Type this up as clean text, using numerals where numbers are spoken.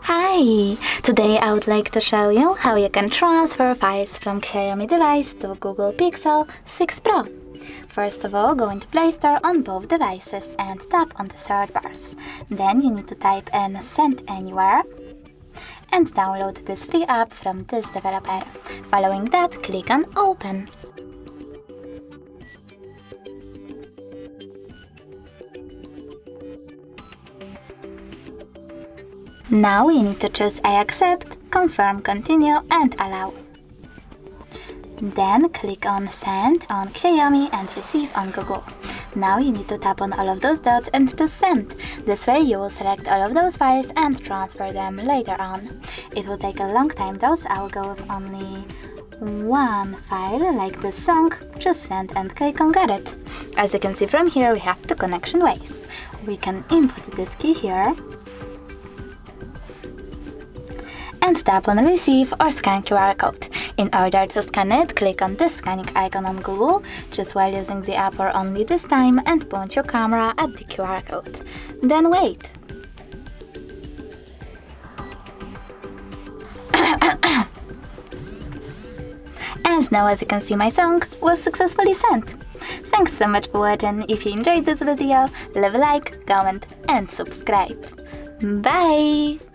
Hi! Today I would like to show you how you can transfer files from XIAOMI device to Google Pixel 6 Pro. First of all, go into Play Store on both devices and tap on the search bars. Then you need to type in Send Anywhere and download this free app from this developer. Following that, click on Open. Now you need to choose I accept, confirm, continue and allow. Then click on Send on XIAOMI and Receive on Google. Now you need to tap on all of those dots and choose Send. This way you will select all of those files and transfer them later on. It will take a long time though, so I will go with only one file, like this song. Just Send and click on Get It. As you can see from here, we have two connection ways. We can input this key here and tap on Receive or Scan QR code. In order to scan it, click on this scanning icon on Google, just while using the app or only this time, and point your camera at the QR code. Then wait. And now, as you can see, my song was successfully sent. Thanks so much for watching. If you enjoyed this video, leave a like, comment and subscribe. Bye!